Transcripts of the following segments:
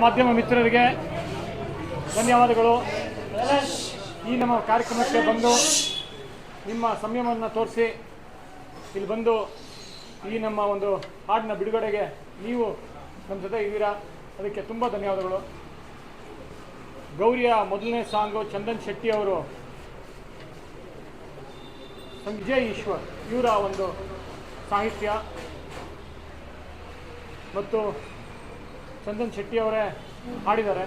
ಮಾಧ್ಯಮ ಮಿತ್ರರಿಗೆ ಧನ್ಯವಾದಗಳು. ಈ ನಮ್ಮ ಕಾರ್ಯಕ್ರಮಕ್ಕೆ ಬಂದು ನಿಮ್ಮ ಸಂಯಮವನ್ನು ತೋರಿಸಿ ಇಲ್ಲಿ ಬಂದು ಈ ನಮ್ಮ ಒಂದು ಹಾಡಿನ ಬಿಡುಗಡೆಗೆ ನೀವು ನಮ್ಮ ಜೊತೆ ಇದ್ದೀರಾ, ಅದಕ್ಕೆ ತುಂಬ ಧನ್ಯವಾದಗಳು. ಗೌರಿಯ ಮೊದಲನೇ ಸಾಂಗು ಚಂದನ್ ಶೆಟ್ಟಿ ಅವರು, ವಿಜಯ್ ಈಶ್ವರ್ ಇವರ ಒಂದು ಸಾಹಿತ್ಯ ಮತ್ತು ಚಂದನ್ ಶೆಟ್ಟಿ ಅವರೇ ಹಾಡಿದ್ದಾರೆ.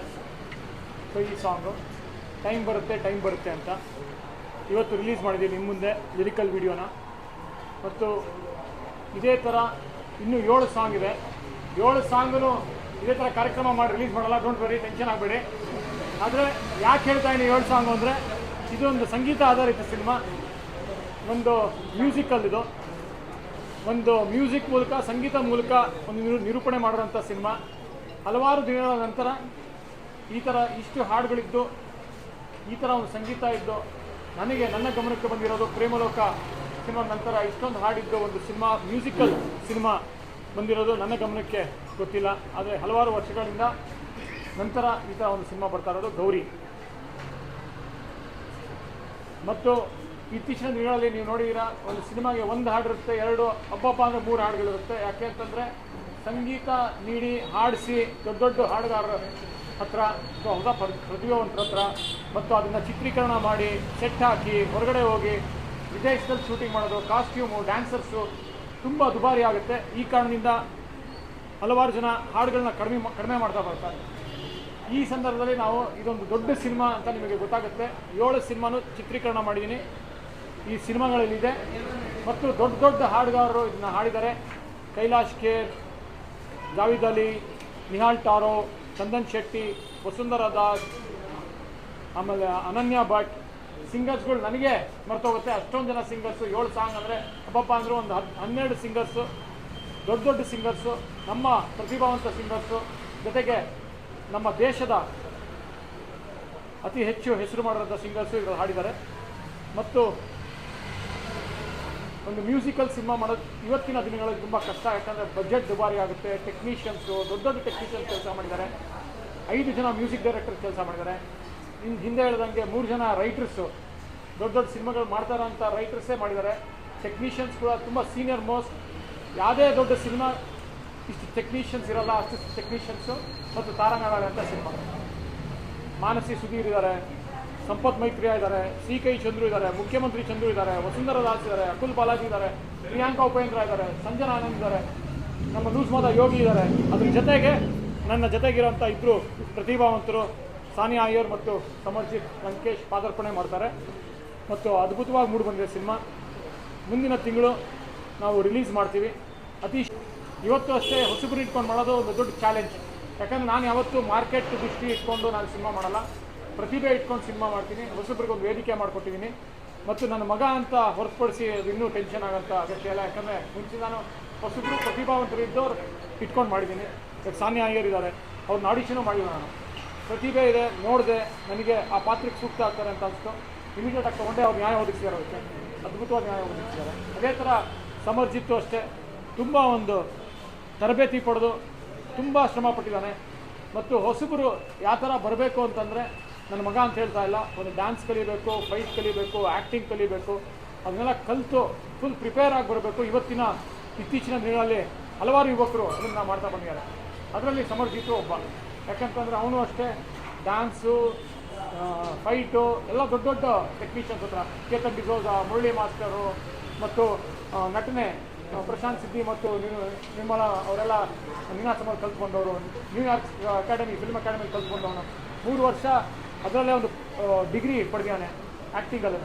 ಸೊ ಈ ಸಾಂಗು ಟೈಮ್ ಬರುತ್ತೆ ಅಂತ ಇವತ್ತು ರಿಲೀಸ್ ಮಾಡಿದ್ದೀವಿ ನಿಮ್ಮ ಮುಂದೆ ಲಿರಿಕಲ್ ವಿಡಿಯೋನ. ಮತ್ತು ಇದೇ ಥರ ಇನ್ನೂ 7 ಸಾಂಗ್ ಇದೆ. 7 ಸಾಂಗು ಇದೇ ಥರ ಕಾರ್ಯಕ್ರಮ ಮಾಡಿ ರಿಲೀಸ್ ಮಾಡಲ್ಲ, ಡೋಂಟ್ ವೆರಿ, ಟೆನ್ಷನ್ ಆಗಬೇಡಿ. ಆದರೆ ಯಾಕೆ ಹೇಳ್ತಾ ಇದ್ದೀನಿ 7 ಸಾಂಗು ಅಂದರೆ, ಇದೊಂದು ಸಂಗೀತ ಆಧಾರಿತ ಸಿನಿಮಾ, ಒಂದು ಮ್ಯೂಸಿಕಲ್, ಇದು ಒಂದು ಮ್ಯೂಸಿಕ್ ಮೂಲಕ, ಸಂಗೀತ ಮೂಲಕ ಒಂದು ನಿರೂಪಣೆ ಮಾಡಿರೋಂಥ ಸಿನಿಮಾ. ಹಲವಾರು ದಿನಗಳ ನಂತರ ಈ ಥರ ಇಷ್ಟು ಹಾಡುಗಳಿದ್ದು, ಈ ಥರ ಒಂದು ಸಂಗೀತ ಇದ್ದು ನನ್ನ ಗಮನಕ್ಕೆ ಬಂದಿರೋದು ಪ್ರೇಮಲೋಕ ಸಿನಿಮಾ ನಂತರ ಇಷ್ಟೊಂದು ಹಾಡಿದ್ದು ಒಂದು ಸಿನಿಮಾ, ಮ್ಯೂಸಿಕಲ್ ಸಿನಿಮಾ ಬಂದಿರೋದು ನನ್ನ ಗಮನಕ್ಕೆ ಗೊತ್ತಿಲ್ಲ. ಆದರೆ ಹಲವಾರು ವರ್ಷಗಳಿಂದ ನಂತರ ಈ ಥರ ಒಂದು ಸಿನಿಮಾ ಬರ್ತಾ ಇರೋದು ಗೌರಿ. ಮತ್ತು ಇತ್ತೀಚಿನ ದಿನಗಳಲ್ಲಿ ನೀವು ನೋಡಿದ್ದೀರಾ, ಒಂದು ಸಿನಿಮಾಗೆ 1 ಹಾಡು ಇರುತ್ತೆ, 2 ಹಬ್ಬ ಅಂದರೆ 3 ಹಾಡುಗಳಿರುತ್ತೆ. ಯಾಕೆ ಅಂತಂದರೆ ಸಂಗೀತ ನೀಡಿ ಹಾಡಿಸಿ ದೊಡ್ಡ ಹಾಡುಗಾರರ ಹತ್ರ ಅಥವಾ ಹೊಸ ಪ್ರತಿಭಾವಂತರ ಹತ್ರ, ಮತ್ತು ಅದನ್ನು ಚಿತ್ರೀಕರಣ ಮಾಡಿ ಸೆಟ್ ಹಾಕಿ ಹೊರಗಡೆ ಹೋಗಿ ವಿದೇಶದಲ್ಲಿ ಶೂಟಿಂಗ್ ಮಾಡೋದು, ಕಾಸ್ಟ್ಯೂಮು, ಡ್ಯಾನ್ಸರ್ಸು ತುಂಬ ದುಬಾರಿ ಆಗುತ್ತೆ. ಈ ಕಾರಣದಿಂದ ಹಲವಾರು ಜನ ಹಾಡುಗಳನ್ನ ಕಡಿಮೆ ಮಾಡ್ತಾ ಬರ್ತಾರೆ. ಈ ಸಂದರ್ಭದಲ್ಲಿ ನಾವು ಇದೊಂದು ದೊಡ್ಡ ಸಿನಿಮಾ ಅಂತ ನಿಮಗೆ ಗೊತ್ತಾಗುತ್ತೆ. 7 ಸಿನಿಮಾನು ಚಿತ್ರೀಕರಣ ಮಾಡಿದ್ದೀನಿ, ಈ ಸಿನಿಮಾಗಳಲ್ಲಿದೆ. ಮತ್ತು ದೊಡ್ಡ ಹಾಡುಗಾರರು ಇದನ್ನು ಹಾಡಿದ್ದಾರೆ. ಕೈಲಾಶ್ ಖೇರ್, ಜಾವೇದ್ ಅಲಿ, ನಿಹಾಲ್ ಟಾರೋ, ಚಂದನ್ ಶೆಟ್ಟಿ, ವಸುಂಧರಾ ದಾಸ್, ಆಮೇಲೆ ಅನನ್ಯ ಭಟ್. ಸಿಂಗರ್ಸ್ಗಳು ನನಗೆ ಮರ್ತೋಗುತ್ತೆ, ಅಷ್ಟೊಂದು ಜನ ಸಿಂಗರ್ಸು. 7 ಸಾಂಗ್ ಅಂದರೆ ಹಬ್ಬಪ್ಪ ಅಂದರೂ ಒಂದು 12 ಸಿಂಗರ್ಸು, ದೊಡ್ಡ ಸಿಂಗರ್ಸು, ನಮ್ಮ ಪ್ರತಿಭಾವಂತ ಸಿಂಗರ್ಸು, ಜೊತೆಗೆ ನಮ್ಮ ದೇಶದ ಅತಿ ಹೆಚ್ಚು ಹೆಸರು ಮಾಡಿರೋಂಥ ಸಿಂಗರ್ಸು ಇವರು ಹಾಡಿದ್ದಾರೆ. ಮತ್ತು ಒಂದು ಮ್ಯೂಸಿಕಲ್ ಸಿನಿಮಾ ಮಾಡೋದು ಇವತ್ತಿನ ದಿನಗಳಲ್ಲಿ ತುಂಬ ಕಷ್ಟ, ಯಾಕಂದರೆ ಬಜೆಟ್ ದುಬಾರಿ ಆಗುತ್ತೆ. ಟೆಕ್ನಿಷಿಯನ್ಸು, ದೊಡ್ಡ ಟೆಕ್ನಿಷಿಯನ್ಸ್ ಕೆಲಸ ಮಾಡಿದ್ದಾರೆ. 5 ಜನ ಮ್ಯೂಸಿಕ್ ಡೈರೆಕ್ಟರ್ ಕೆಲಸ ಮಾಡಿದ್ದಾರೆ. ಹಿಂದೆ ಹೇಳ್ದಂಗೆ 3 ಜನ ರೈಟರ್ಸು, ದೊಡ್ಡ ಸಿನಿಮಾಗಳು ಮಾಡ್ತಾ ಇರೋಂಥ ರೈಟರ್ಸೇ ಮಾಡಿದ್ದಾರೆ. ಟೆಕ್ನಿಷಿಯನ್ಸ್ ಕೂಡ ತುಂಬ ಸೀನಿಯರ್ ಮೋಸ್ಟ್. ಯಾವುದೇ ದೊಡ್ಡ ಸಿನಿಮಾ ಇಷ್ಟು ಟೆಕ್ನಿಷಿಯನ್ಸ್ ಇರಲ್ಲ, ಅಷ್ಟು ಟೆಕ್ನಿಷಿಯನ್ಸು. ಮತ್ತು ತಾರಂಗಾಳೆ ಅಂತ ಸಿನಿಮಾ, ಮಾನಸಿ ಸುಧೀರ್ ಇದ್ದಾರೆ, ಸಂಪತ್ ಮೈತ್ರಿಯಾ ಇದ್ದಾರೆ, ಸಿ.ಕೈ ಚಂದ್ರು ಇದ್ದಾರೆ, ಮುಖ್ಯಮಂತ್ರಿ ಚಂದ್ರು ಇದ್ದಾರೆ, ವಸುಂಧರಾ ದಾಸ್ ಇದ್ದಾರೆ, ಅಕುಲ್ ಬಾಲಾಜಿ ಇದ್ದಾರೆ, ಪ್ರಿಯಾಂಕಾ ಉಪೇಂದ್ರ ಇದ್ದಾರೆ, ಸಂಜನಾ ಆನಂದ್ ಇದ್ದಾರೆ, ನಮ್ಮ ಲೂಸ್ಮೋದ ಯೋಗಿ ಇದ್ದಾರೆ. ಅದ್ರ ಜೊತೆಗೆ ನನ್ನ ಜೊತೆಗಿರೋಂಥ 2 ಪ್ರತಿಭಾವಂತರು, ಸಾನಿಯಾ ಅಯ್ಯರ್ ಮತ್ತು ಸಮರ್ಜಿತ್ ಲಂಕೇಶ್ ಪಾದಾರ್ಪಣೆ ಮಾಡ್ತಾರೆ. ಮತ್ತು ಅದ್ಭುತವಾಗಿ ಮೂಡಿ ಬಂದಿದೆ ಸಿನಿಮಾ. ಮುಂದಿನ ತಿಂಗಳು ನಾವು ರಿಲೀಸ್ ಮಾಡ್ತೀವಿ. ಇವತ್ತು ಅಷ್ಟೇ ಹೊಸಬರು ಇಟ್ಕೊಂಡು ಮಾಡೋದು ಒಂದು ದೊಡ್ಡ ಚಾಲೆಂಜ್. ಯಾಕಂದರೆ ನಾನು ಯಾವತ್ತೂ ಮಾರ್ಕೆಟ್ ದೃಷ್ಟಿ ಇಟ್ಕೊಂಡು ನಾನು ಸಿನಿಮಾ ಮಾಡಲ್ಲ, ಪ್ರತಿಭೆ ಇಟ್ಕೊಂಡು ಸಿನಿಮಾ ಮಾಡ್ತೀನಿ. ಹೊಸಬ್ರಿಗೆ ಒಂದು ವೇದಿಕೆ ಮಾಡಿಕೊಟ್ಟಿದ್ದೀನಿ. ಮತ್ತು ನನ್ನ ಮಗ ಅಂತ ಹೊರತುಪಡಿಸಿ ಅದು ಇನ್ನೂ ಟೆನ್ಷನ್ ಆಗೋಂಥ ಅಗತ್ಯ ಇಲ್ಲ. ಯಾಕಂದರೆ ಮುಂಚೆ ನಾನು ಹೊಸಬ್ರು ಪ್ರತಿಭಾವಂತರು ಇದ್ದವ್ರು ಇಟ್ಕೊಂಡು ಮಾಡಿದ್ದೀನಿ. ಸಾನಿಯಾ ಅಯ್ಯರ್ ಇದ್ದಾರೆ, ಅವ್ರನ್ನ ಆಡಿಷನು ಮಾಡಿದ್ರು. ನಾನು ಪ್ರತಿಭೆ ಇದೆ, ನೋಡಿದೆ, ನನಗೆ ಆ ಪಾತ್ರಕ್ಕೆ ಸೂಕ್ತ ಆಗ್ತಾರೆ ಅಂತ ಅನಿಸ್ತು. ಇಮಿಡಿಯೇಟಾಗಿ ತೊಗೊಂಡೆ ಅವ್ರು ನ್ಯಾಯ ಒದಗಿಸಿದ್ದಾರೆ. ಅದಕ್ಕೆ ಅದ್ಭುತವಾಗಿ ನ್ಯಾಯ ಒದಗಿಸಿದ್ದಾರೆ. ಅದೇ ಥರ ಸಮರ್ಜಿತ್ತು ಅಷ್ಟೇ, ತುಂಬ ಒಂದು ತರಬೇತಿ ಪಡೆದು ತುಂಬ ಶ್ರಮ ಪಟ್ಟಿದ್ದಾನೆ. ಮತ್ತು ಹೊಸಬರು ಯಾವ ಥರ ಬರಬೇಕು ಅಂತಂದರೆ, ನನ್ನ ಮಗ ಅಂತ ಹೇಳ್ತಾ ಇಲ್ಲ, ಒಂದು ಡ್ಯಾನ್ಸ್ ಕಲಿಬೇಕು, ಫೈಟ್ ಕಲಿಬೇಕು, ಆ್ಯಕ್ಟಿಂಗ್ ಕಲಿಬೇಕು, ಅದನ್ನೆಲ್ಲ ಕಲಿತು ಫುಲ್ ಪ್ರಿಪೇರ್ ಆಗಿ ಬರಬೇಕು. ಇತ್ತೀಚಿನ ದಿನಗಳಲ್ಲಿ ಹಲವಾರು ಯುವಕರು ಅದನ್ನು ಮಾಡ್ತಾ ಬಂದಿದ್ದಾರೆ. ಅದರಲ್ಲಿ ಸಮರ್ಜಿತು ಒಬ್ಬ. ಯಾಕಂತಂದರೆ ಅವನು ಅಷ್ಟೇ ಡ್ಯಾನ್ಸು, ಫೈಟು ಎಲ್ಲ ದೊಡ್ಡ ಟೆಕ್ನಿಷಿಯನ್ಸ್ ಹತ್ರ, ಕೇತನ್ ಡಿಸೋಜಾ, ಮುರಳಿ ಮಾಸ್ಟರು, ಮತ್ತು ನಟನೆ ಪ್ರಶಾಂತ್ ಸಿದ್ದಿ ಮತ್ತು ನಿರ್ಮಲಾ ಅವರೆಲ್ಲ ನೀನಾಸಮಲ್ಲಿ ಕಲ್ತ್ಕೊಂಡವರು. New York film ಅಕಾಡೆಮಿಲಿ ಕಲ್ತ್ಕೊಂಡವನು. 3 ವರ್ಷ ಅದರಲ್ಲೇ ಒಂದು ಡಿಗ್ರಿ ಪಡೆದಿದ್ದಾನೆ ಆ್ಯಕ್ಟಿಂಗಲ್ಲಿ.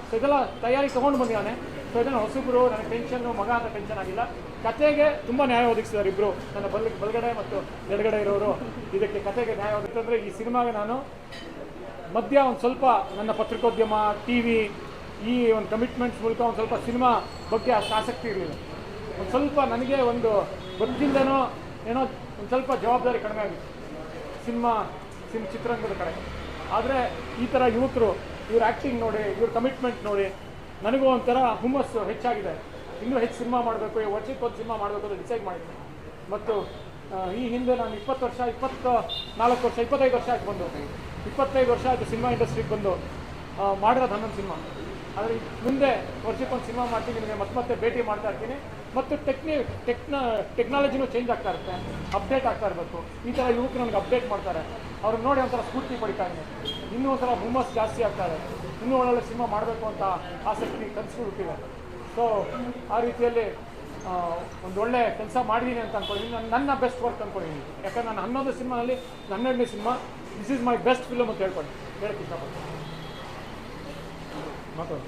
ಸೊ ಇದೆಲ್ಲ ತಯಾರಿ ತೊಗೊಂಡು ಬಂದಿದ್ದಾನೆ. ಸೊ ಇದನ್ನು ಹೊಸಬ್ರು, ನನಗೆ ಟೆನ್ಷನ್ನು, ಮಗ ಅಂತ ಟೆನ್ಷನ್ ಆಗಿಲ್ಲ. ಕತೆಗೆ ತುಂಬ ನ್ಯಾಯ ಒದಗಿಸಿದ್ದಾರೆ ಇಬ್ಬರು, ನನ್ನ ಬಲಗಡೆ ಮತ್ತು ಎಡಗಡೆ ಇರೋರು. ಇದಕ್ಕೆ ಕತೆಗೆ ನ್ಯಾಯ ಒದಗಿಸಿದ್ರೆ ಈ ಸಿನಿಮಾಗೆ ನಾನು ಮಧ್ಯ ಒಂದು ಸ್ವಲ್ಪ ನನ್ನ ಪತ್ರಿಕೋದ್ಯಮ, TV ಈ ಒಂದು ಕಮಿಟ್ಮೆಂಟ್ಸ್ ಮೂಲಕ ಒಂದು ಸ್ವಲ್ಪ ಸಿನಿಮಾ ಬಗ್ಗೆ ಅಷ್ಟು ಆಸಕ್ತಿ ಇರಲಿಲ್ಲ. ಒಂದು ಸ್ವಲ್ಪ ನನಗೆ ಒಂದು ಗೊತ್ತಿಲ್ಲದೇನೋ ಏನೋ ಒಂದು ಸ್ವಲ್ಪ ಜವಾಬ್ದಾರಿ ಕಡಿಮೆ ಆಗಿತ್ತು ಚಿತ್ರರಂಗದ ಕಡೆ. ಆದರೆ ಈ ಥರ ಯುವಕರು, ಇವ್ರ ಆ್ಯಕ್ಟಿಂಗ್ ನೋಡಿ, ಇವ್ರ ಕಮಿಟ್ಮೆಂಟ್ ನೋಡಿ ನನಗೂ ಒಂಥರ ಹುಮ್ಮಸ್ಸು ಹೆಚ್ಚಾಗಿದೆ. ಇನ್ನೂ ಹೆಚ್ಚು ಸಿನಿಮಾ ಮಾಡಬೇಕು, ವರ್ಷಕ್ಕೊಂದು ಸಿನಿಮಾ ಮಾಡಬೇಕು ಅಂತ ಡಿಸೈಡ್ ಮಾಡಿದ್ದೀನಿ. ಮತ್ತು ಈ ಹಿಂದೆ ನಾನು 20 ವರ್ಷ 24 ವರ್ಷ 25 ವರ್ಷ ಆಯ್ತು ಬಂದು 25 ವರ್ಷ ಆಯಿತು ಸಿನಿಮಾ ಇಂಡಸ್ಟ್ರಿಗೆ ಬಂದು ಮಾಡಿರೋದು 11 ಸಿನಿಮಾ. ಆದರೆ ಮುಂದೆ ವರ್ಷಕ್ಕೊಂದು ಸಿನಿಮಾ ಮಾಡ್ತೀನಿ, ನಿಮಗೆ ಮತ್ತೆ ಭೇಟಿ ಮಾಡ್ತಾ ಇರ್ತೀನಿ. ಮತ್ತು ಟೆಕ್ನಾಲಜಿನೂ ಚೇಂಜ್ ಆಗ್ತಾ ಇರುತ್ತೆ, ಅಪ್ಡೇಟ್ ಆಗ್ತಾ ಇರಬೇಕು. ಈ ಥರ ಯುವಕರು ನನಗೆ ಅಪ್ಡೇಟ್ ಮಾಡ್ತಾರೆ, ಅವ್ರನ್ನ ನೋಡಿ ಒಂಥರ ಸ್ಫೂರ್ತಿ ಪಡಿತಾ ಇದ್ದೀನಿ. ಇನ್ನೂ ಒಂಥರ ಹುಮ್ಮಸ್ ಜಾಸ್ತಿ ಆಗ್ತಾ ಇದೆ, ಇನ್ನೂ ಒಳ್ಳೊಳ್ಳೆ ಸಿನಿಮಾ ಮಾಡಬೇಕು ಅಂತ ಆಸಕ್ತಿ ಕನಸುಗಳು ಹುಟ್ಟಿದೆ. ಸೊ ಆ ರೀತಿಯಲ್ಲಿ ಒಂದು ಒಳ್ಳೆ ಕೆಲಸ ಮಾಡಿದ್ದೀನಿ ಅಂತ ಅಂದ್ಕೊಂಡಿದ್ದೀನಿ. ನನ್ನ ಬೆಸ್ಟ್ ವರ್ಕ್ ಅಂದ್ಕೊಂಡಿದ್ದೀನಿ. ಯಾಕಂದ್ರೆ ನಾನು 11 ಸಿನಿಮಾನಲ್ಲಿ 12ನೇ cinema this is my best film ಅಂತ ಹೇಳಕ್ಕೆ ಇಷ್ಟಪಡ್ತೀನಿ. ಮಾತಾಡು.